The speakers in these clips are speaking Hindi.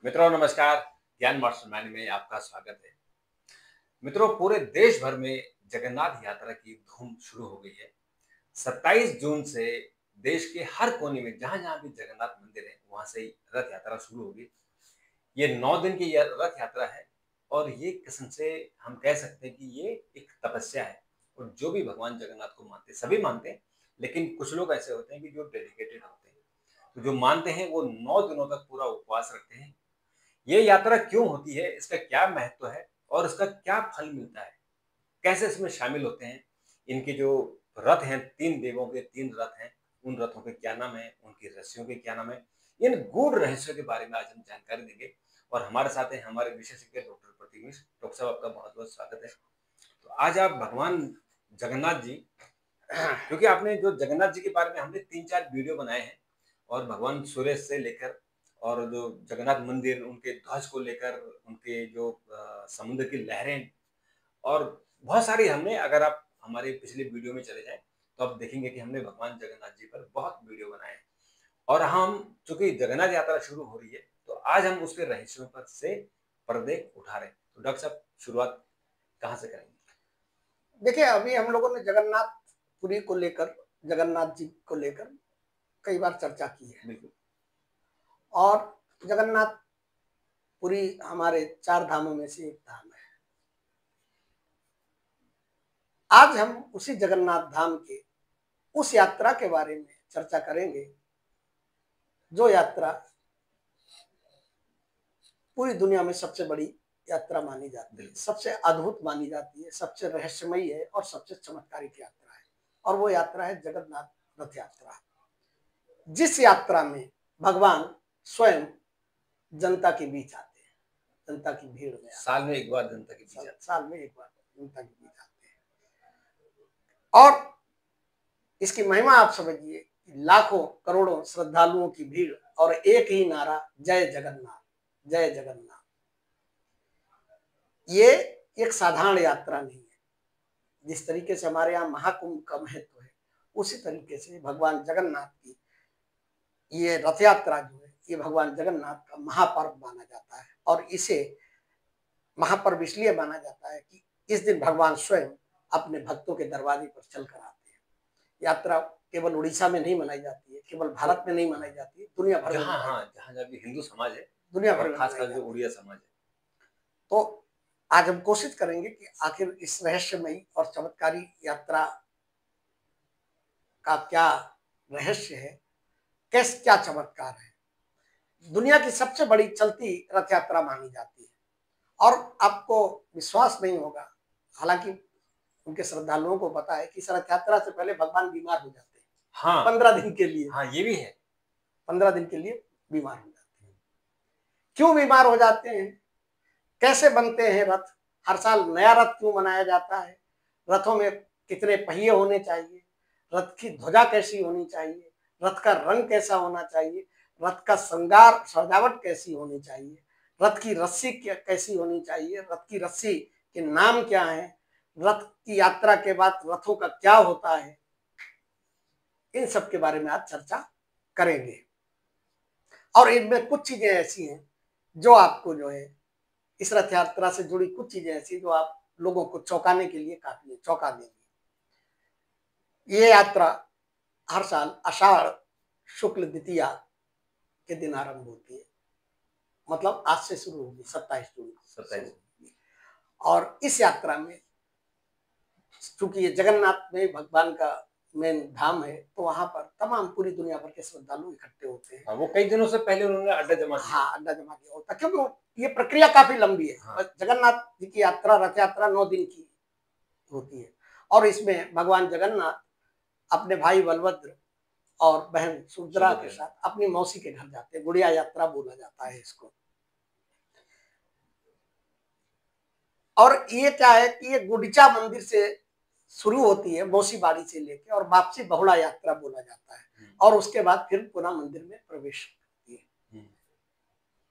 मित्रों नमस्कार। ज्ञान मास्टरमाइंड में आपका स्वागत है। मित्रों, पूरे देश भर में जगन्नाथ यात्रा की धूम शुरू हो गई है। 27 जून से देश के हर कोने में जहां जहां भी जगन्नाथ मंदिर है वहां से ही रथ यात्रा शुरू होगी। ये 9 दिन की रथ यात्रा है और ये किस्म से हम कह सकते हैं कि ये एक तपस्या है। और जो भी भगवान जगन्नाथ को मानते हैं, सभी मानते हैं, लेकिन कुछ लोग ऐसे होते हैं कि जो डेडिकेटेड होते हैं, तो जो मानते हैं वो 9 दिनों तक पूरा उपवास रखते हैं। ये यात्रा क्यों होती है, इसका क्या महत्व है और इसका क्या फल मिलता है, कैसे इसमें शामिल होते हैं, इनके जो रथ हैं, 3 देवों के 3 रथ हैं, उन रथों के क्या नाम है, उनकी रस्सियों के क्या नाम है, इन गूढ़ रहस्यों के बारे में आज हम जानकारी देंगे। और हमारे साथ हैं हमारे विशेषज्ञ डॉक्टर प्रतीक मिश्र। डॉक्टर साहब, आपका बहुत बहुत स्वागत है। तो आज आप भगवान जगन्नाथ जी, क्योंकि आपने जो जगन्नाथ जी के बारे में हमने 3-4 वीडियो बनाए हैं और भगवान सूर्य से लेकर और जो जगन्नाथ मंदिर, उनके ध्वज को लेकर, उनके जो समुद्र की लहरें और बहुत सारी हमने, अगर आप हमारे पिछले वीडियो में चले जाएं तो आप देखेंगे कि हमने भगवान जगन्नाथ जी पर बहुत वीडियो बनाए हैं। और हम, चूंकि जगन्नाथ यात्रा शुरू हो रही है, तो आज हम उसके रहस्यों पर से पर्दे उठा रहे हैं। तो डॉक्टर साहब, शुरुआत कहाँ से करेंगे? देखिए, अभी हम लोगों ने जगन्नाथपुरी को लेकर, जगन्नाथ जी को लेकर कई बार चर्चा की है। बिल्कुल। और जगन्नाथपुरी हमारे 4 धामों में से एक धाम है। आज हम उसी जगन्नाथ धाम के उस यात्रा के बारे में चर्चा करेंगे जो यात्रा पूरी दुनिया में सबसे बड़ी यात्रा मानी जाती है, सबसे अद्भुत मानी जाती है, सबसे रहस्यमयी है और सबसे चमत्कारिक यात्रा है। और वो यात्रा है जगन्नाथ रथ यात्रा, जिस यात्रा में भगवान स्वयं जनता के बीच आते हैं, जनता की भीड़ में साल में एक बार जनता के बीच आते हैं। साल में एक बार जनता के बीच आते हैं। और इसकी महिमा आप समझिए, लाखों करोड़ों श्रद्धालुओं की भीड़ और एक ही नारा, जय जगन्नाथ, जय जगन्नाथ। ये एक साधारण यात्रा नहीं है। जिस तरीके से हमारे यहाँ महाकुंभ का महत्व है, उसी तरीके से भगवान जगन्नाथ की ये रथ यात्रा जो है, ये भगवान जगन्नाथ का महापर्व माना जाता है। और इसे महापर्व इसलिए माना जाता है कि इस दिन भगवान स्वयं अपने भक्तों के दरवाजे पर चलकर आते हैं। यात्रा केवल उड़ीसा में नहीं मनाई जाती है, केवल भारत में नहीं मनाई जाती है, दुनिया भर में जहाँ, हाँ, जहाँ भी हिंदू समाज है, दुनिया भर और में खासकर जो उड़िया समाज है। तो आज हम कोशिश करेंगे कि आखिर इस रहस्यमयी और चमत्कारी यात्रा का क्या रहस्य है, कैसे, क्या चमत्कार है। दुनिया की सबसे बड़ी चलती रथ यात्रा मानी जाती है। और आपको विश्वास नहीं होगा, हालांकि उनके श्रद्धालुओं को पता है कि इस रथ यात्रा से पहले भगवान बीमार हो जाते हैं। हाँ, 15 दिन के लिए। हाँ, ये भी है। 15 दिन के लिए बीमार हो जाते हैं। क्यों बीमार हो जाते हैं, कैसे बनते हैं रथ, हर साल नया रथ क्यों बनाया जाता है, रथों में कितने पहिए होने चाहिए, रथ की ध्वजा कैसी होनी चाहिए, रथ का रंग कैसा होना चाहिए, रथ का श्रृंगार सजावट कैसी होनी चाहिए, रथ की रस्सी कैसी होनी चाहिए, रथ की रस्सी के नाम क्या है, रथ की यात्रा के बाद रथों का क्या होता है, इन सब के बारे में आज चर्चा करेंगे। और इनमें कुछ चीजें ऐसी हैं जो आपको जो है, इस रथ यात्रा से जुड़ी कुछ चीजें ऐसी जो आप लोगों को चौंकाने के लिए काफी है, चौंका देंगी। ये यात्रा हर साल आषाढ़ शुक्ल द्वितीया के दिन आरंभ होती है, मतलब आज से शुरू होगी 27 जून। 27। और इस यात्रा में, चूंकि ये जगन्नाथ में भगवान का मेन धाम है, तो वहां पर तमाम पूरी दुनिया भर के श्रद्धालु इकट्ठे होते हैं। हाँ, वो कई दिनों से पहले उन्होंने अड्डा जमा किया। हाँ, अड्डा जमा किया होता है, क्योंकि ये प्रक्रिया काफी लंबी है। हाँ। जगन्नाथ जी की यात्रा, रथ यात्रा 9 दिन की होती है। और इसमें भगवान जगन्नाथ अपने भाई बलभद्र और बहन सुभद्रा के साथ अपनी मौसी के घर जाते हैं। गुड़िया यात्रा बोला जाता है इसको। और ये क्या है कि ये गुंडीचा मंदिर से शुरू होती है, मौसी बाड़ी से लेके, और वापसी बहुड़ा यात्रा बोला जाता है। और उसके बाद फिर पुनः मंदिर में प्रवेश करती है।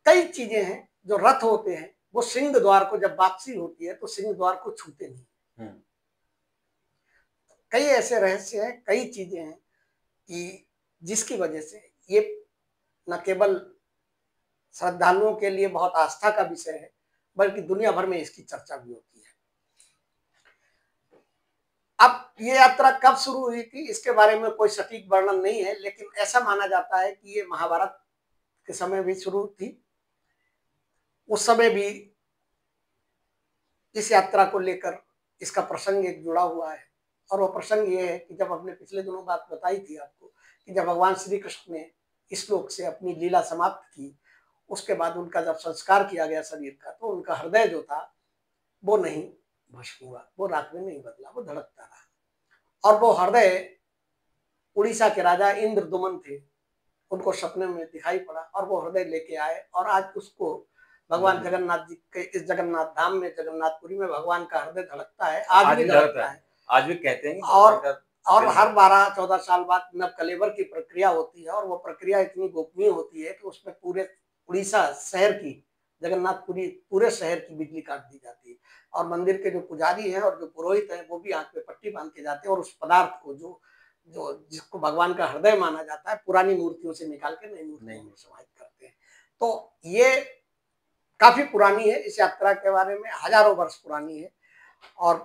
कई चीजें हैं, जो रथ होते हैं वो सिंह द्वार को, जब वापसी होती है तो सिंह द्वार को छूते नहीं। कई ऐसे रहस्य हैं, कई चीजें हैं कि जिसकी वजह से ये न केवल श्रद्धालुओं के लिए बहुत आस्था का विषय है, बल्कि दुनिया भर में इसकी चर्चा भी होती है। अब ये यात्रा कब शुरू हुई थी इसके बारे में कोई सटीक वर्णन नहीं है, लेकिन ऐसा माना जाता है कि ये महाभारत के समय भी शुरू थी। उस समय भी इस यात्रा को लेकर इसका प्रसंग एक जुड़ा हुआ है, और वो प्रसंग ये है कि जब हमने पिछले दिनों बात बताई थी आपको कि जब भगवान श्री कृष्ण ने इस लोक से अपनी लीला समाप्त की, उसके बाद उनका जब संस्कार किया गया शरीर का, तो उनका हृदय जो था वो नहीं भस्म हुआ, वो रात में नहीं बदला, वो धड़कता रहा। और वो हृदय उड़ीसा के राजा इंद्रदुमन थे, उनको सपने में दिखाई पड़ा और वो हृदय लेके आए, और आज उसको भगवान जगन्नाथ जी के इस जगन्नाथ धाम में, जगन्नाथपुरी में भगवान का हृदय धड़कता है, आज भी धड़कता है। आज भी कहते हैं और हर 12-14 साल बाद नव कलेवर की प्रक्रिया होती है, और वो प्रक्रिया इतनी गोपनीय होती है कि उसमें पूरे उड़ीसा शहर की, जगन्नाथपुरी पूरे शहर की बिजली काट दी जाती है, और मंदिर के जो पुजारी हैं और जो पुरोहित हैं वो भी आंख पे पट्टी बांध के जाते हैं, और उस पदार्थ को जो जो जिसको भगवान का हृदय माना जाता है, पुरानी मूर्तियों से निकाल के नई मूर्तियों में समाहित करते हैं। तो ये काफी पुरानी है, इस यात्रा के बारे में हजारों वर्ष पुरानी है। और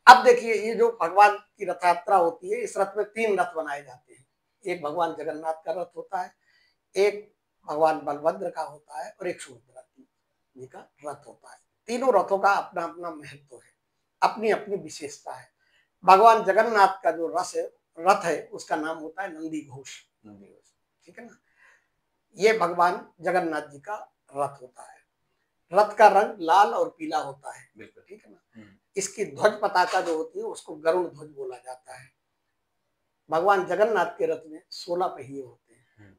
अब देखिए, ये जो भगवान की रथ यात्रा होती है, इस रथ में 3 रथ बनाए जाते हैं। एक भगवान जगन्नाथ का रथ होता है, एक भगवान बलभद्र का होता है, और एक सुभद्रा जी का रथ होता है। तीनों रथों का अपना अपना महत्व है, अपनी अपनी विशेषता है। भगवान जगन्नाथ का जो रथ है उसका नाम होता है नंदी घोष, ठीक है ना। ये भगवान जगन्नाथ जी का रथ होता है। रथ का रंग लाल और पीला होता है, बिल्कुल ठीक है ना। इसकी ध्वज पताका जो होती है उसको गरुड़ ध्वज बोला जाता है। भगवान जगन्नाथ के रथ में 16 पहिए होते हैं।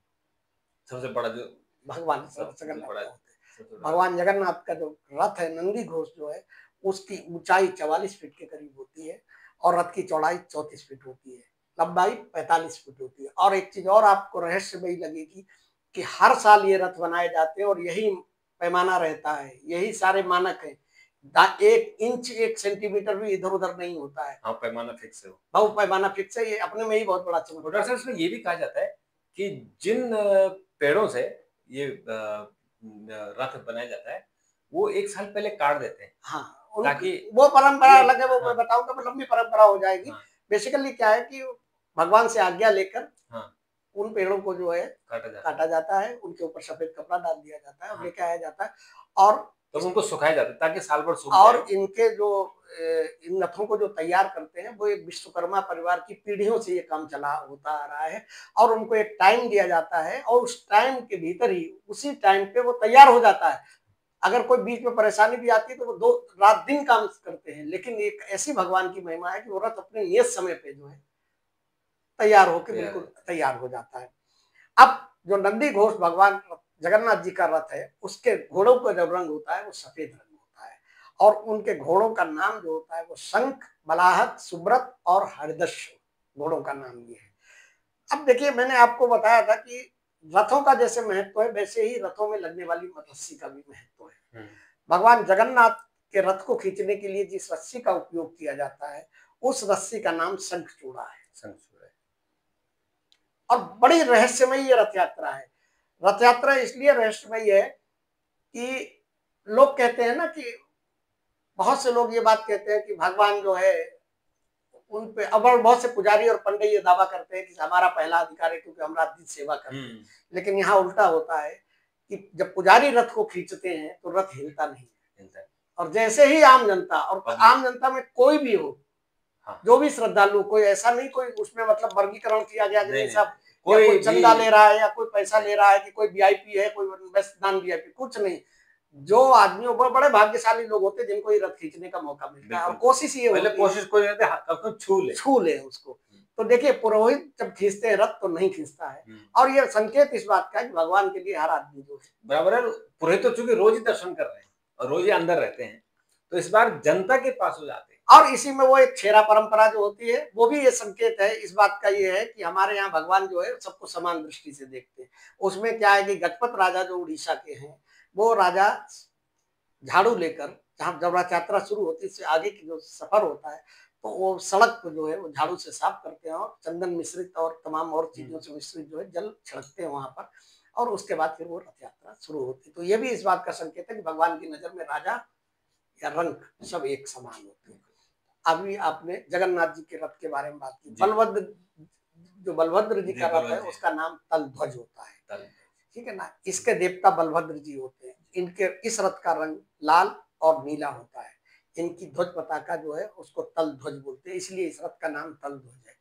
सबसे बड़ा जो भगवान जगन्नाथ होते हैं। भगवान जगन्नाथ का जो रथ है नंदी घोष जो है, उसकी ऊंचाई 44 फीट के करीब होती है, और रथ की चौड़ाई 34 फीट होती है, लंबाई 45 फीट होती है। और एक चीज और आपको रहस्यमयी लगेगी कि हर साल ये रथ बनाए जाते हैं, और यही पैमाना रहता है, यही सारे मानक है। 1 इंच 1 सेंटीमीटर भी इधर उधर नहीं होता है। हाँ, पैमाना फिक्स है, वो पैमाना फिक्स है। ये अपने में ही बहुत बड़ा चमत्कार है। इसमें ये भी कहा जाता है कि जिन पेड़ों से ये रथ बनाया जाता है, वो 1 साल पहले काट देते हैं। हाँ, ताकि वो परंपरा अलग है, वो मैं बताऊंगा, वो लंबी परंपरा हो जाएगी। बेसिकली क्या है कि भगवान से आज्ञा लेकर उन पेड़ों को जो है काटा जाता है, उनके ऊपर सफेद कपड़ा डाल दिया जाता है और लेके आया जाता है, और तो उनको सुखाया जाता है ताकि साल भर सूख और इनके जो इन रथों को जो तैयार करते हैं, वो एक विश्वकर्मा परिवार की पीढ़ियों से ये काम चला होता आ रहा है, और उनको एक टाइम दिया जाता है, और उस टाइम के भीतर ही, उसी टाइम पे वो तैयार हो जाता है। अगर कोई बीच में परेशानी भी आती है तो वो 2 रात दिन काम करते हैं, लेकिन एक ऐसी भगवान की महिमा है कि वो रथ अपने नियत समय पे जो है तैयार होकर बिल्कुल तैयार हो जाता है। अब जो नंदी घोष भगवान जगन्नाथ जी का रथ है, उसके घोड़ों का जो रंग होता है वो सफेद रंग होता है, और उनके घोड़ों का नाम जो होता है वो शंख, बलाहक, सुब्रत और हरिदश घोड़ों का नाम ये है। अब देखिए, मैंने आपको बताया था कि रथों का जैसे महत्व है, वैसे ही रथों में लगने वाली रस्सी का भी महत्व है। भगवान जगन्नाथ के रथ को खींचने के लिए जिस रस्सी का उपयोग किया जाता है, उस रस्सी का नाम शंखचूड़ा है। और बड़ी रहस्यमयी ये रथ यात्रा है। रथ यात्रा इसलिए रहस्यमयी है कि लोग कहते हैं ना, कि बहुत से लोग ये बात कहते हैं कि भगवान जो है उन पे, अब बहुत से पुजारी और पंडित ये दावा करते हैं कि हमारा पहला अधिकार है क्योंकि हम रात दिन सेवा करते हैं। लेकिन यहाँ उल्टा होता है कि जब पुजारी रथ को खींचते हैं तो रथ हिलता नहीं है, और जैसे ही आम जनता, और आम जनता में कोई भी हो, जो भी श्रद्धालु, कोई ऐसा नहीं कोई उसमें मतलब वर्गीकरण किया गया कि सब कोई चंदा ले रहा है या कोई पैसा ले रहा है, कि कोई वीआईपी है, कोई नॉन वीआईपी, कुछ नहीं। जो आदमी बड़े भाग्यशाली लोग होते हैं जिनको ये रथ खींचने का मौका मिलता है, और कोशिश ये होती है, कोशिश कोई छू ले उसको। तो देखिए, पुरोहित जब खींचते हैं रथ तो नहीं खींचता है, और ये संकेत इस बात का है कि भगवान के लिए हर आदमी जो है बराबर है। पुरोहित तो चूंकि रोज ही दर्शन कर रहे हैं और रोज ही अंदर रहते हैं, तो इस बार जनता के पास हो जाते हैं। और इसी में वो एक छेरा परंपरा जो होती है, वो भी ये संकेत है इस बात का, ये है कि हमारे यहाँ भगवान जो है सबको समान दृष्टि से देखते हैं। उसमें क्या है कि गजपत राजा जो उड़ीसा के हैं, वो राजा झाड़ू लेकर, जहाँ जब रथ यात्रा शुरू होती है इससे आगे की जो सफर होता है, तो वो सड़क को जो है वो झाड़ू से साफ करते हैं, और चंदन मिश्रित और तमाम और चीजों से मिश्रित जो है जल छिड़कते हैं वहां पर, और उसके बाद फिर वो रथ यात्रा शुरू होती है। तो ये भी इस बात का संकेत है कि भगवान की नजर में राजा या रंग सब एक समान होते हैं। अभी आपने जगन्नाथ जी के रथ के बारे में बात की। बलभद्र, जो बलभद्र जी का रथ है उसका नाम तलध्वज होता है, ठीक है ना। इसके देवता बलभद्र जी होते हैं। इनके इस रथ का रंग लाल और नीला होता है। इनकी ध्वज पताका जो है उसको तलध्वज बोलते हैं, इसलिए इस रथ का नाम तलध्वज है।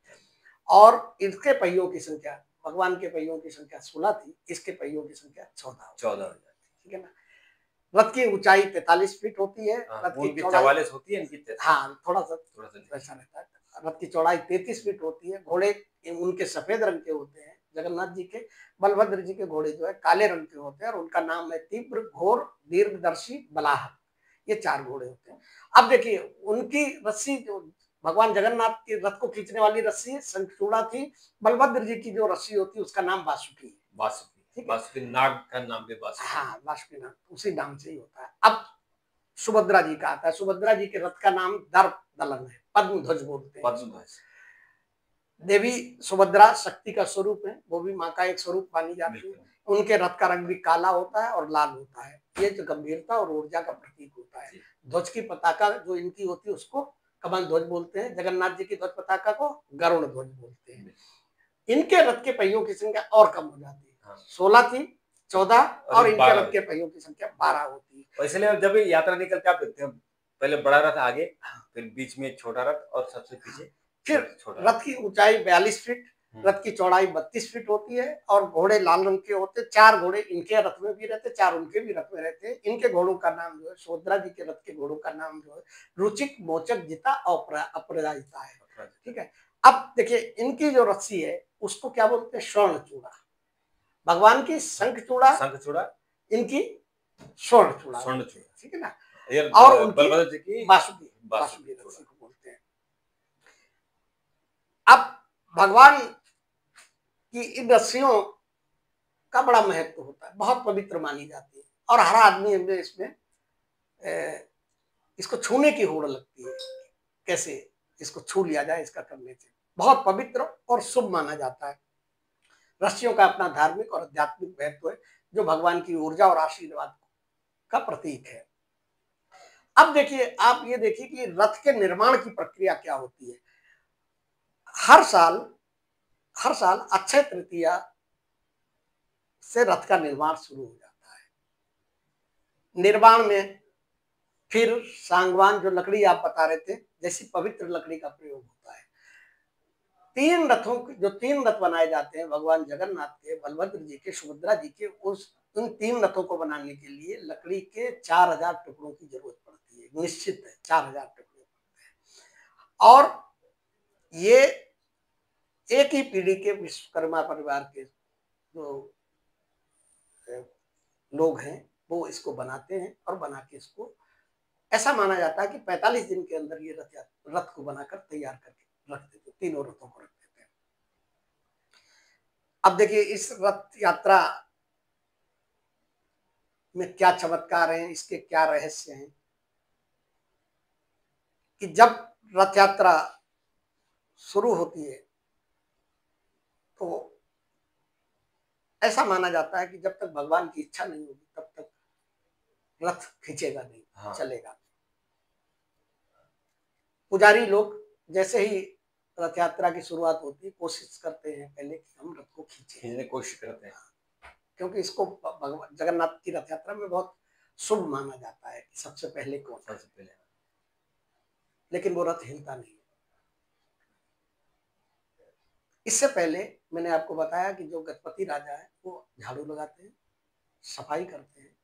और इसके पहियों की संख्या, भगवान के पहियों की संख्या 16 थी, इसके पहियों की संख्या 14 हो जाती है, ठीक है ना। रथ की ऊंचाई 43 फीट होती है। रथ की चौड़ाई 44 होती है, इनकी हाँ थोड़ा सा ऐसा रहता है। रथ की चौड़ाई 33 फीट होती है। घोड़े उनके सफेद रंग के होते हैं जगन्नाथ जी के। बलभद्र जी के घोड़े जो है काले रंग के होते हैं और उनका नाम है तीव्र, घोर, दीर्घदर्शी, बलाह। ये 4 घोड़े होते हैं। अब देखिए उनकी रस्सी, जो भगवान जगन्नाथ के रथ को खींचने वाली रस्सी शंखचूड़ा थी। बलभद्र जी की जो रस्सी होती है उसका नाम बासुकी है। बासुकी नाग का नाम भी बासुकी। हाँ, बासुकी नाग उसी नाम से ही होता है। अब सुभद्रा जी का आता है। सुभद्रा जी के रथ का नाम दर्प दलन है, पद्म ध्वज बोलते हैं। पद्म ध्वज। देवी सुभद्रा शक्ति का स्वरूप है, वो भी माँ का एक स्वरूप मानी जाती है। उनके रथ का रंग भी काला होता है और लाल होता है। ये जो गंभीरता और ऊर्जा का प्रतीक होता है। ध्वज की पताका जो इनकी होती है उसको कमल ध्वज बोलते हैं। जगन्नाथ जी की ध्वज पताका को गरुड़ ध्वज बोलते हैं। इनके रथ के पहियों की संख्या और कम हो जाती है। 16 थी, 14 और इनके रथ के पहियों की संख्या 12 होती है। इसलिए जब यात्रा निकलते आप देखते हैं पहले बड़ा रथ आगे, फिर बीच में छोटा रथ और सबसे पीछे फिर रथ की ऊंचाई 42 फीट, रथ की चौड़ाई 32 फीट होती है और घोड़े लाल रंग के होते। 4 घोड़े इनके रथ में भी रहते, 4 उनके भी रथ में रहते। इनके घोड़ों का नाम जो है, सुभद्रा जी के रथ के घोड़ों का नाम जो है रुचिक, मोचक, जिता और अपराजिता है, ठीक है। अब देखिए इनकी जो रस्सी है उसको क्या बोलते हैं, स्वर्ण चूड़ा। भगवान की शंख चूड़ा, इनकी स्वर्ण चूड़ा, ठीक है ना। और उनकी बासुकी रस्सी को बोलते हैं। अब भगवान की इन रस्सियों का बड़ा महत्व होता है, बहुत पवित्र मानी जाती है और हर आदमी इसमें इसको छूने की होड़ लगती है, कैसे इसको छू लिया जाए, इसका करने से बहुत पवित्र और शुभ माना जाता है। रस्सियों का अपना धार्मिक और आध्यात्मिक महत्व है जो भगवान की ऊर्जा और आशीर्वाद का प्रतीक है। अब देखिए, आप ये देखिए कि रथ के निर्माण की प्रक्रिया क्या होती है। हर साल अक्षय तृतीया से रथ का निर्माण शुरू हो जाता है। निर्माण में फिर सांगवान, जो लकड़ी आप बता रहे थे, जैसी पवित्र लकड़ी का प्रयोग होता है। 3 रथ बनाए जाते हैं भगवान जगन्नाथ के, बलभद्र जी के, सुभद्रा जी के। उन 3 रथों को बनाने के लिए लकड़ी के 4000 टुकड़ों की जरूरत पड़ती है, निश्चित है 4000 टुकड़े पड़ते हैं। और ये एक ही पीढ़ी के विश्वकर्मा परिवार के जो लोग हैं वो इसको बनाते हैं और बना के इसको, ऐसा माना जाता है कि 45 दिन के अंदर ये रथ को बनाकर तैयार करके रख देते, तीनों रथों को रख देते हैं। अब देखिए इस रथ यात्रा में क्या चमत्कार है, इसके क्या रहस्य हैं कि जब रथ यात्रा शुरू होती है तो ऐसा माना जाता है कि जब तक भगवान की इच्छा नहीं होगी तब तक रथ खींचेगा नहीं, चलेगा। पुजारी लोग जैसे ही रथ यात्रा की शुरुआत होती है कोशिश करते हैं पहले कि हम रथ को खींचने की कोशिश करते हैं, क्योंकि इसको भगवान जगन्नाथ की रथ यात्रा में बहुत शुभ माना जाता है कि सबसे पहले कौन, सबसे पहले। लेकिन वो रथ हिलता नहीं। इससे पहले मैंने आपको बताया कि जो गणपति राजा है वो झाड़ू लगाते हैं, सफाई करते हैं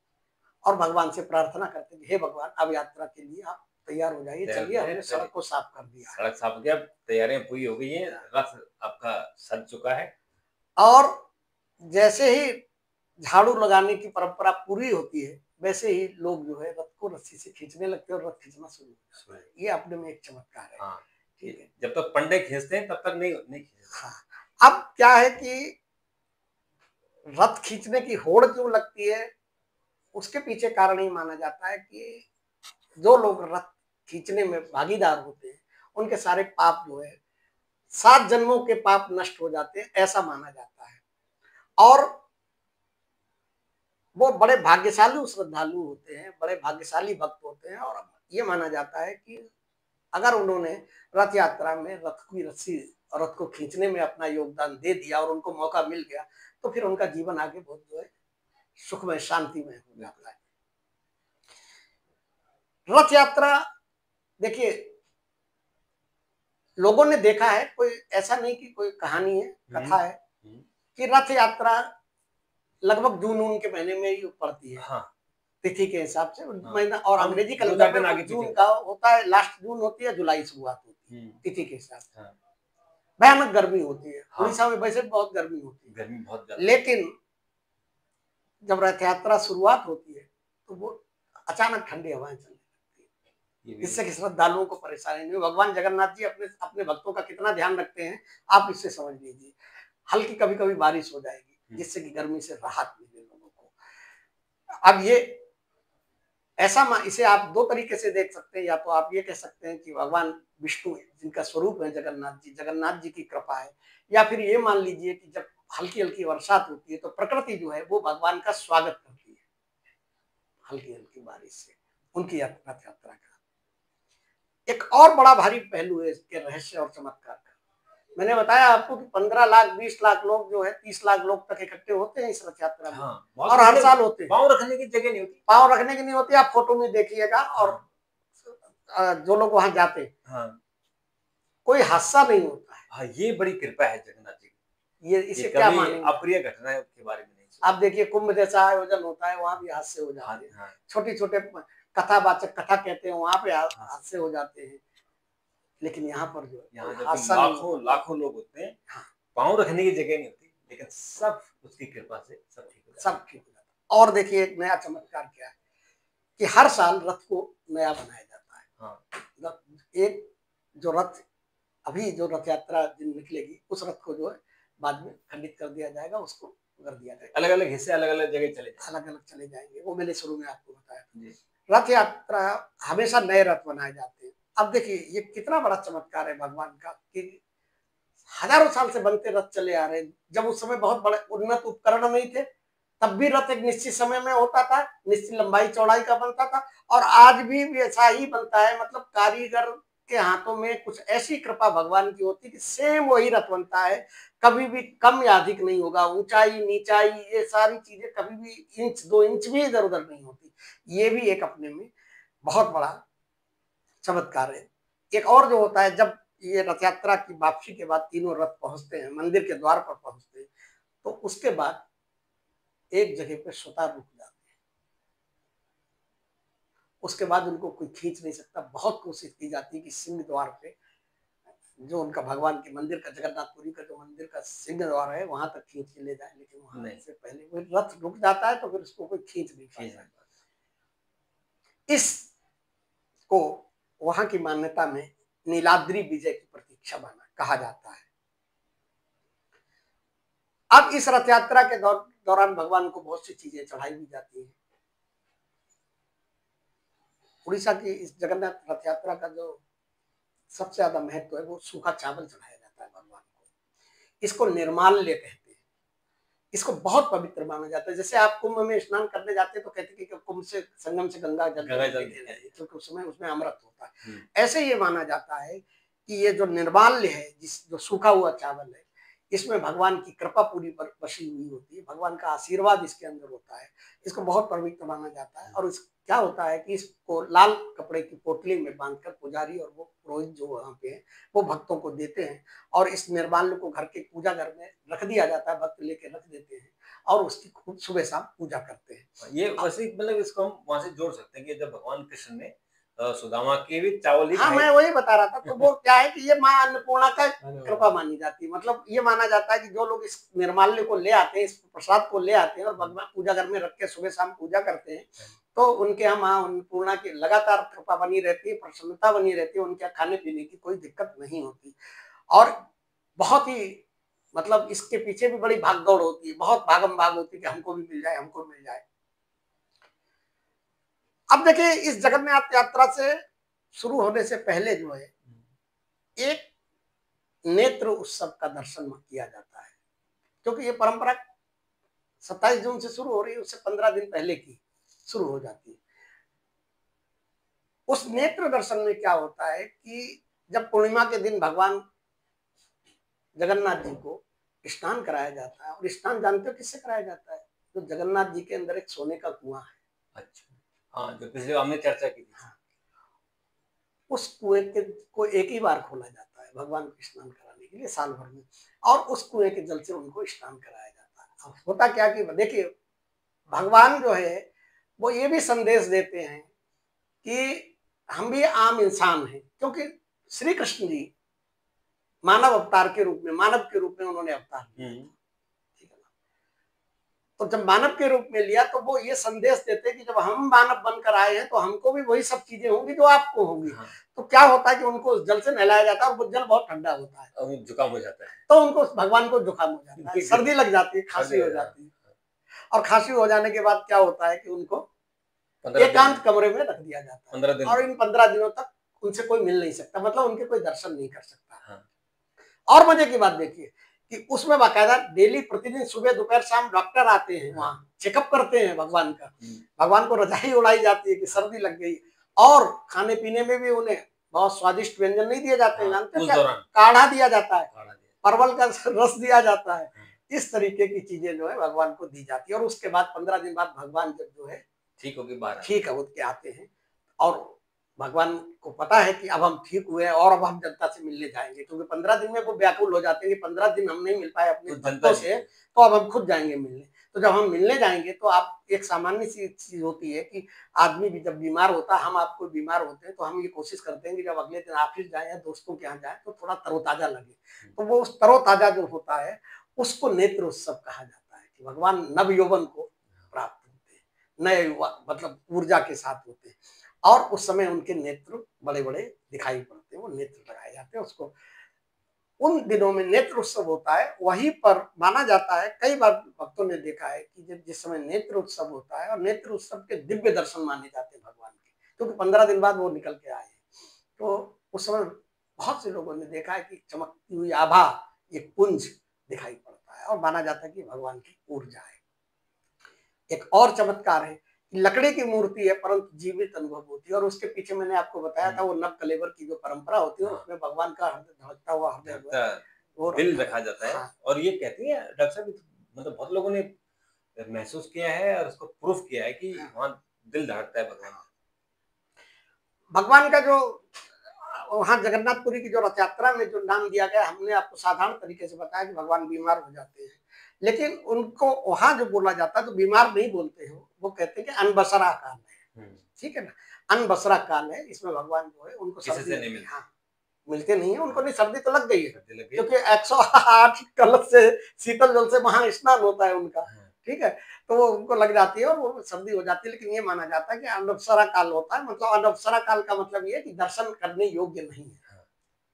और भगवान से प्रार्थना करते हैं, हे भगवान अब यात्रा के लिए आप तैयार हो जाइए, चलिए हमने सड़क को साफ कर दिया, सड़क साफ हो गया, तैयारियां पूरी हो गई है, रथ आपका सज चुका है। और जैसे ही झाड़ू लगाने की परंपरा पूरी होती है वैसे ही लोग जो है रथ को रस्सी से खींचने लगते हैं और रथ खींचना शुरू हो जाता है। ये अपने में एक चमत्कार है। हाँ, ठीक है। जब तक पंडे खींचते हैं तब तक नहीं खींचते। हाँ, अब क्या है कि रथ खींचने की होड़ जो लगती है उसके पीछे कारण ही माना जाता है कि जो लोग रथ खींचने में भागीदार होते हैं उनके सारे पाप जो है 7 जन्मों के पाप नष्ट हो जाते हैं, ऐसा माना जाता है। और वो बड़े भाग्यशाली श्रद्धालु होते हैं, बड़े भाग्यशाली भक्त होते हैं। और ये माना जाता है कि अगर उन्होंने रथ यात्रा में रथ की रस्सी, रथ को खींचने में अपना योगदान दे दिया और उनको मौका मिल गया, तो फिर उनका जीवन आगे बहुत जो है सुखमय शांतिमय हो जाता है। रथ यात्रा देखिए, लोगों ने देखा है, कोई ऐसा नहीं कि कोई कहानी है, कथा है कि रथ यात्रा लगभग जून के महीने में ही पड़ती है। हाँ। तिथि के हिसाब से महीना, और अंग्रेजी दो कैलेंडर दिन में आगे जून पीछे का होता है, लास्ट जून होती है, जुलाई शुरुआत होती है तिथि के हिसाब से। हाँ। भयानक गर्मी होती है। हाँ। उड़ीसा में वैसे भी बहुत गर्मी होती है, गर्मी बहुत ज्यादा। लेकिन जब रथ यात्रा शुरुआत होती है तो वो अचानक ठंडी हवाएं चलने लगती है, इससे कि श्रद्धालुओं को परेशानी नहीं। भगवान जगन्नाथ जी अपने अपने भक्तों का कितना ध्यान रखते हैं, आप इससे समझ लीजिए। हल्की कभी कभी बारिश हो जाएगी जिससे कि गर्मी से राहत मिले लोगों को। अब ये ऐसा इसे आप दो तरीके से देख सकते हैं। या तो आप ये कह सकते हैं कि भगवान विष्णु जिनका स्वरूप है जगन्नाथ जी की कृपा है। या फिर ये मान लीजिए कि जब हल्की हल्की बरसात होती है तो प्रकृति जो है वो भगवान का स्वागत करती है हल्की हल्की बारिश से, उनकी रथ यात्रा का। एक और बड़ा भारी पहलू है इसके रहस्य और चमत्कार का। मैंने बताया आपको कि 15 लाख 20 लाख लोग जो है 30 लाख लोग तक इकट्ठे होते हैं इस रथ यात्रा में। हाँ, और हर साल होते हैं। पाँव रखने की जगह नहीं होती, पाँव रखने की नहीं होती, आप फोटो में देखिएगा। और जो लोग वहां जाते हैं, हाँ, कोई हादसा नहीं होता है। हाँ, ये बड़ी कृपा है जगन्नाथ जी की। ये इसे क्या मानेंगे? अप्रिय घटना के बारे में नहीं। आप देखिए, कुंभ जैसा आयोजन होता है, वहां भी हादसे हो जाते हैं। छोटे छोटे कथावाचक कथा कहते हैं, वहां पे हादसे हो जाते हैं। लेकिन यहाँ पर जो लाखों लोग होते हैं, पाँव रखने की जगह नहीं होती, लेकिन सब उसकी कृपा से सब ठीक हो जाता है। और देखिए, एक नया चमत्कार क्या है कि हर साल रथ को नया बनाया जाता है। हाँ। एक जो रथ अभी जो रथ यात्रा दिन निकलेगी, उस रथ को जो है बाद में खंडित कर दिया जाएगा, उसको कर दिया जाएगा। अलग अलग हिस्से अलग अलग जगह चले जाएंगे। वो मैंने शुरू में आपको बताया। रथ यात्रा हमेशा नए रथ बनाए जाते हैं। अब देखिए, ये कितना बड़ा चमत्कार है भगवान का कि हजारों साल से बनते रथ चले आ रहे हैं। जब उस समय बहुत बड़े उन्नत उपकरण नहीं थे, तब भी रथ एक निश्चित समय में होता था, निश्चित लंबाई चौड़ाई का बनता था। और आज भी ऐसा ही बनता है। मतलब कारीगर के हाथों में कुछ ऐसी कृपा भगवान की होती है कि सेम वही रथ बनता है, कभी भी कम या अधिक नहीं होगा। ऊंचाई नीचाई ये सारी चीजें कभी भी 1-2 इंच भी इधर उधर नहीं होती। ये भी एक अपने में बहुत बड़ा चमत्कार है। एक और जो होता है, जब ये रथ यात्रा की वापसी के बाद तीनों रथ पहुंचते हैं, मंदिर के द्वार पर पहुंचते हैं, तो उसके बाद एक जगह पे स्वतः रुक जाते हैं। उसके बाद उनको कोई खींच नहीं सकता। बहुत कोशिश की जाती है कि सिंह द्वार पे, जो उनका भगवान के मंदिर का, जगन्नाथपुरी का जो मंदिर का सिंह द्वार है, वहां तक खींच के ले जाए, लेकिन वहां से पहले वो रथ रुक जाता है, तो फिर उसको कोई खींच नहीं पाता। इसको वहां की मान्यता में नीलाद्री विजय की प्रतीक्षा माना कहा जाता है। अब इस रथ यात्रा के दौरान भगवान को बहुत सी चीजें चढ़ाई भी जाती हैं। उड़ीसा की इस जगन्नाथ रथ यात्रा का जो सबसे ज्यादा महत्व है, वो सूखा चावल चढ़ाया जाता है भगवान को। इसको निर्माल्य कहते हैं। इसको बहुत पवित्र माना जाता है। जैसे आप कुंभ में स्नान करने जाते हैं तो कहते हैं कि कुंभ से, संगम से गंगा जल क्योंकि उसमें अमृत होता है। ऐसे ये माना जाता है कि ये जो निर्माल्य है, जो सूखा हुआ चावल है, इसमें भगवान की कृपा पूरी बसी हुई होती है, भगवान का आशीर्वाद इसके अंदर होता है। इसको बहुत पवित्र माना जाता है। और क्या होता है कि इसको लाल कपड़े की पोटली में बांधकर पुजारी और वो पुरोहित जो वहां पे हैं, वो भक्तों को देते हैं। और इस निर्माल्य को घर के पूजा घर में रख दिया जाता है, भक्त लेके रख देते हैं और उसकी खूब सुबह शाम पूजा करते हैं। ये वैसे मतलब इसको हम वहां से जोड़ सकते हैं कि जब भगवान कृष्ण ने सुदामा के भी चावल ही मैं वही बता रहा था। तो वो क्या है कि ये माँ अन्नपूर्णा का कृपा मानी जाती है। मतलब ये माना जाता है कि जो लोग इस निर्माल्य को ले आते हैं, इस प्रसाद को ले आते हैं और भगवान पूजा घर में रख के सुबह शाम पूजा करते हैं, तो उनके यहाँ माँ अन्नपूर्णा की लगातार कृपा बनी रहती है, प्रसन्नता बनी रहती है। उनके खाने पीने की कोई दिक्कत नहीं होती। और बहुत ही मतलब इसके पीछे भी बड़ी भागदौड़ होती है, बहुत भागम भाग होती है कि हमको भी मिल जाए, हमको मिल जाए। अब देखिए, इस जगन्नाथ यात्रा से शुरू होने से पहले जो है, एक नेत्र उत्सव का दर्शन किया जाता है, क्योंकि ये परंपरा 27 जून से शुरू हो रही है, उससे 15 दिन पहले की शुरू हो जाती है। उस नेत्र दर्शन में क्या होता है कि जब पूर्णिमा के दिन भगवान जगन्नाथ जी को स्नान कराया जाता है, और स्नान जानते हो किससे कराया जाता है? तो जगन्नाथ जी के अंदर एक सोने का कुआं है। अच्छा, हाँ, जो पिछले हमने चर्चा की थी। हाँ, उस कुएं के को एक ही बार खोला जाता है भगवान को स्नान कराने के लिए साल भर में, और उस कुएं के जल से उनको स्नान कराया जाता है। अब होता क्या कि देखिए, भगवान जो है वो ये भी संदेश देते हैं कि हम भी आम इंसान हैं, क्योंकि श्री कृष्ण जी मानव अवतार के रूप में, मानव के रूप में उन्होंने अवतार लिया, ठीक है ना। तो जब मानव के रूप में लिया तो वो ये संदेश देते हैं कि जब हम मानव बनकर आए हैं तो हमको भी वही सब चीजें होंगी जो आपको होंगी। हाँ। तो क्या होता है कि उनको उस जल से नहलाया जाता है, और वो जल बहुत ठंडा होता है, और जुकाम हो जाता है, तो उनको भगवान को जुकाम हो जाता है, सर्दी लग जाती है, खांसी हो जाती है। और खांसी हो जाने के बाद क्या होता है कि उनको एकांत कमरे में रख दिया जाता है, 15 दिन, और इन 15 दिनों तक उनसे कोई मिल नहीं सकता, मतलब उनके कोई दर्शन नहीं कर सकता। हाँ। और मजे की बात देखिए कि उसमें बाकायदा डेली प्रतिदिन सुबह दोपहर शाम डॉक्टर आते हैं, वहां चेकअप करते हैं भगवान का। भगवान को रजाई उड़ाई जाती है कि सर्दी लग गई, और खाने पीने में भी उन्हें बहुत स्वादिष्ट व्यंजन नहीं दिए जाते हैं, जानते हैं क्या? काढ़ा दिया जाता है, परवल का रस दिया जाता है, इस तरीके की चीजें जो है भगवान को दी जाती है। और उसके बाद 15 दिन बाद भगवान जब जो है ठीक होकर के आते हैं, और भगवान को पता है कि अब हम ठीक हुए हैं और अब हम जनता से मिलने जाएंगे, क्योंकि 15 दिन में वो व्याकुल हो जाते हैं कि 15 दिन हम नहीं मिल पाए अपने भक्तों से, तो अब हम खुद जाएंगे मिलने। तो जब हम मिलने जाएंगे तो आप, एक सामान्य सी चीज होती है कि आदमी भी जब बीमार होता है, हम आपको बीमार होते हैं तो हम ये कोशिश करते हैं कि जब अगले दिन ऑफिस जाए या दोस्तों के यहाँ जाए तो थोड़ा तरोताजा लगे। तो वो उस तरोताजा जो होता है उसको नेत्र उत्सव कहा जाता है, कि भगवान नव यौवन को प्राप्त होते हैं, नए मतलब ऊर्जा के साथ होते हैं, और उस समय उनके नेत्र बड़े बड़े दिखाई पड़ते हैं, वो नेत्र लगाए जाते हैं। उसको उन दिनों में नेत्र उत्सव होता है, वहीं पर माना जाता है, कई बार भक्तों ने देखा है कि जब जिस समय नेत्र उत्सव होता है, और नेत्र उत्सव के दिव्य दर्शन माने जाते हैं भगवान के, क्योंकि 15 दिन बाद वो निकल के आए, तो उस समय बहुत से लोगों ने देखा है कि चमकती हुई आभा, एक पुंज दिखाई पड़ता है, और माना जाता है कि भगवान की ऊर्जा है। एक और चमत्कार है, लकड़ी की मूर्ति है परंतु जीवित अनुभव होती है, और उसके पीछे मैंने आपको बताया था वो नव कलेवर की जो परंपरा होती है, उसमें भगवान का धड़कता हुआ हृदय दिल रखा जाता है। हाँ। और ये कहती है डॉक्टर साहब, मतलब बहुत लोगों ने महसूस किया है और उसको प्रूफ किया है कि वहाँ दिल धड़कता है भगवान का। जो वहाँ जगन्नाथपुरी की जो रथ यात्रा में जो नाम दिया गया, हमने आपको साधारण तरीके से बताया कि भगवान बीमार हो जाते हैं, लेकिन उनको वहां जो बोला जाता है तो बीमार नहीं बोलते हो, वो कहते हैं कि अनबसरा काल है, ठीक है ना, अनबसरा काल है, इसमें भगवान जो है उनको सर्दी नहीं मिलती, हाँ मिलते नहीं है उनको, नहीं सर्दी तो लग गई है, क्योंकि 108 कलश से शीतल जल से वहां स्नान होता है उनका, ठीक है, तो वो उनको लग जाती है और वो सर्दी हो जाती है। लेकिन ये माना जाता है कि अनबसरा काल होता है, मतलब अनबसरा काल का मतलब ये है कि दर्शन करने योग्य नहीं है,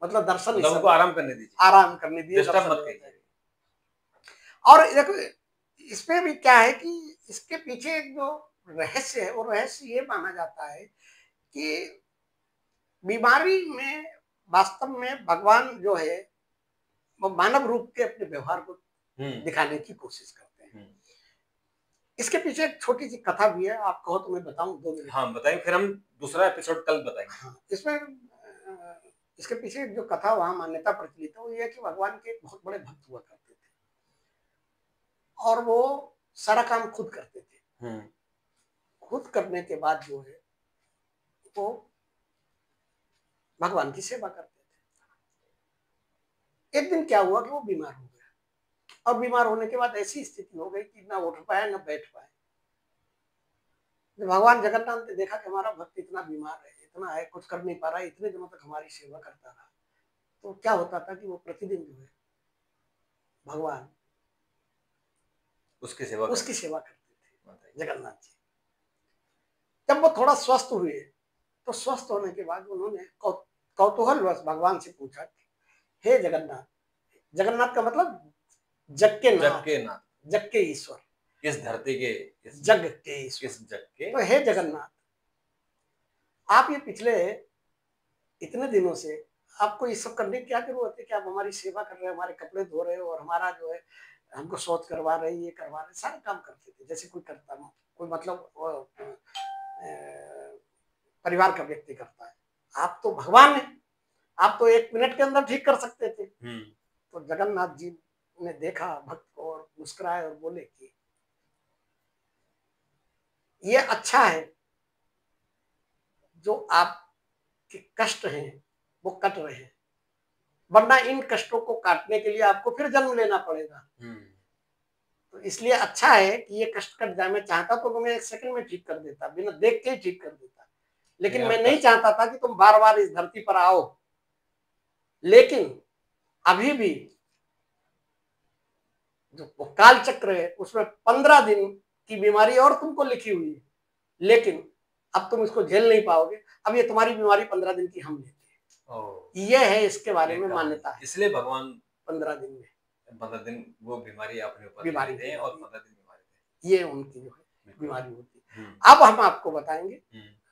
मतलब दर्शन उनको आराम करने दीजिए, आराम करने दीजिए। और देखो इसमें भी क्या है कि इसके पीछे एक जो रहस्य है, वो रहस्य ये माना जाता है कि बीमारी में वास्तव में भगवान जो है वो मानव रूप के अपने व्यवहार को दिखाने की कोशिश करते हैं। इसके पीछे एक छोटी सी कथा भी है, आप कहो तो मैं बताऊं 2 मिनट? हाँ बताइए, फिर हम दूसरा एपिसोड कल बताएंगे। हाँ, इसमें इसके पीछे जो कथा वहां मान्यता प्रचलित है वो ये है कि भगवान के बहुत बड़े भक्त हुआ करते थे, और वो सारा काम खुद करते थे। खुद करने के बाद जो है वो भगवान की सेवा करते थे। एक दिन क्या हुआ कि वो बीमार हो गया, और बीमार होने के बाद ऐसी स्थिति हो गई कि ना उठ पाए ना बैठ पाए। भगवान जगन्नाथ ने देखा कि हमारा भक्त इतना बीमार है, इतना है, कुछ कर नहीं पा रहा है, इतने दिनों तक हमारी सेवा करता रहा, तो क्या होता था कि वो प्रतिदिन जो है भगवान उसकी सेवा करते थे जगन्नाथ जी। जब वो थोड़ा स्वस्थ हुए तो स्वस्थ होने के बाद उन्होंने कौतूहलवश भगवान से पूछा कि हे जगन्नाथ, जगन्नाथ का मतलब जग के नाथ, जग के ईश्वर, इस धरती के, जग के ईश्वर, इस जग के। तो हे जगन्नाथ, आप ये पिछले इतने दिनों से आपको ये सब करने की क्या जरूरत है कि आप हमारी सेवा कर रहे हो, हमारे कपड़े धो रहे हो, और हमारा जो है हमको शौच करवा रहे, ये करवा रहे, सारे काम करते थे जैसे कोई करता, कोई मतलब परिवार का व्यक्ति करता है। आप तो भगवान है, आप तो 1 मिनट के अंदर ठीक कर सकते थे। तो जगन्नाथ जी ने देखा भक्त को और मुस्कुराए और बोले कि ये अच्छा है जो आपके कष्ट हैं वो कट रहे हैं, वरना इन कष्टों को काटने के लिए आपको फिर जन्म लेना पड़ेगा। तो इसलिए अच्छा है कि ये कष्ट कट जाए। मैं चाहता तो मैं 1 सेकंड में ठीक कर देता, बिना देख के ही ठीक कर देता, लेकिन मैं नहीं चाहता था कि तुम बार बार इस धरती पर आओ। लेकिन अभी भी जो काल चक्र है उसमें 15 दिन की बीमारी और तुमको लिखी हुई है, लेकिन अब तुम इसको झेल नहीं पाओगे। अब ये तुम्हारी बीमारी 15 दिन की हम लेते हैं। ये है इसके बारे में मान्यता है। इसलिए भगवान 15 दिन में 15 दिन वो बीमारी अपने ऊपर बीमारी लेते हैं और 15 दिन बीमारी देते हैं। ये उनकी जो है बीमारी होती है। अब हम आपको बताएंगे,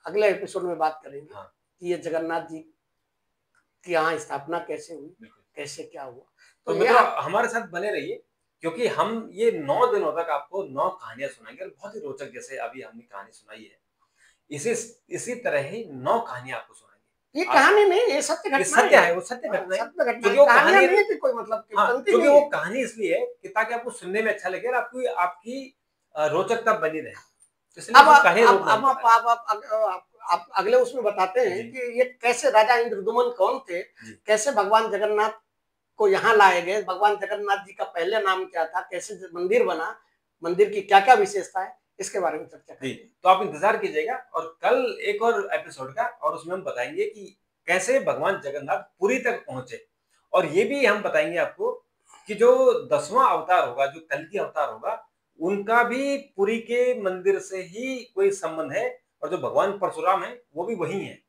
अगले एपिसोड में बात करेंगे कि ये जगन्नाथ जी की यहाँ स्थापना कैसे हुई, कैसे क्या हुआ। तो मतलब हमारे साथ बने रहिए, क्योंकि हम ये 9 दिनों तक आपको 9 कहानियां सुनाएंगे और बहुत ही रोचक, जैसे अभी हमने कहानी सुनाई है, इसी तरह ही 9 कहानियां आपको सुनाएंगे। ये कहानी नहीं, ये सत्य घटना है। सत्य है, वो सत्य घटना है। क्योंकि वो कहानी नहीं है कि कोई मतलब क्योंकि वो कहानी इसलिए है कि ताकि आपको सुनने में अच्छा लगे और आपकी रोचकता बनी रहे। अब अगले उसमें बताते हैं कि ये कैसे राजा इंद्रदुमन कौन थे, कैसे भगवान जगन्नाथ को यहाँ लाए गए, भगवान जगन्नाथ जी का पहले नाम क्या था, कैसे मंदिर बना, मंदिर की क्या क्या विशेषता है, इसके बारे में चर्चा करेंगे। तो आप इंतजार कीजिएगा और कल एक और एपिसोड का, और उसमें हम बताएंगे कि कैसे भगवान जगन्नाथ पुरी तक पहुंचे। और ये भी हम बताएंगे आपको कि जो 10वां अवतार होगा, जो कल्कि अवतार होगा, उनका भी पुरी के मंदिर से ही कोई संबंध है, और जो भगवान परशुराम है वो भी वही है।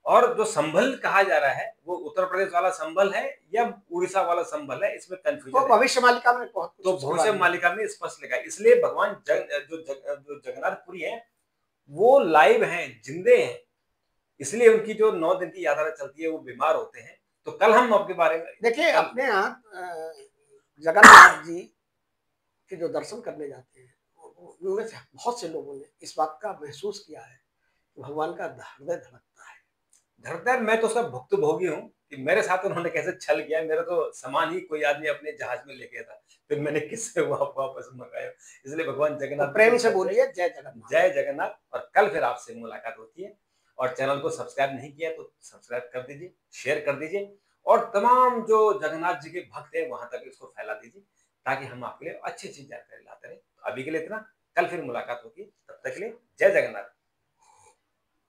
और जो संभल कहा जा रहा है वो उत्तर प्रदेश वाला संभल है या उड़ीसा वाला संभल है, इसमें कंफ्यूजन है। भविष्य मालिका में तो भविष्य मालिका में स्पष्ट लिखा है। इसलिए भगवान जो जगन्नाथपुरी है वो लाइव हैं, जिंदे हैं, इसलिए उनकी जो 9 दिन की यात्रा चलती है वो बीमार होते हैं। तो कल हम आपके बारे में देखिए, अपने यहाँ जगन्नाथ जी के जो दर्शन करने जाते हैं उनमें से बहुत से लोगों ने इस बात का महसूस किया है कि भगवान का हृदय धड़कता है। धड़कता है। मैं तो उसका भुक्तभोगी हूँ कि मेरे साथ उन्होंने कैसे छल किया। मेरा तो सामान ही कोई आदमी अपने जहाज में ले गया था, फिर मैंने किससे वापस मंगाया। इसलिए भगवान जगन्नाथ, तो प्रेम से बोलिए जय जगन्नाथ। जय जगन्नाथ। और कल फिर आपसे मुलाकात होती है। और चैनल को सब्सक्राइब नहीं किया तो सब्सक्राइब कर दीजिए, शेयर कर दीजिए, और तमाम जो जगन्नाथ जी के भक्त हैं वहां तक इसको फैला दीजिए, ताकि हम आपके लिए अच्छी अच्छी जानकारी लाते रहे। तो अभी के लिए इतना, कल फिर मुलाकात होगी। तब तक के लिए जय जगन्नाथ।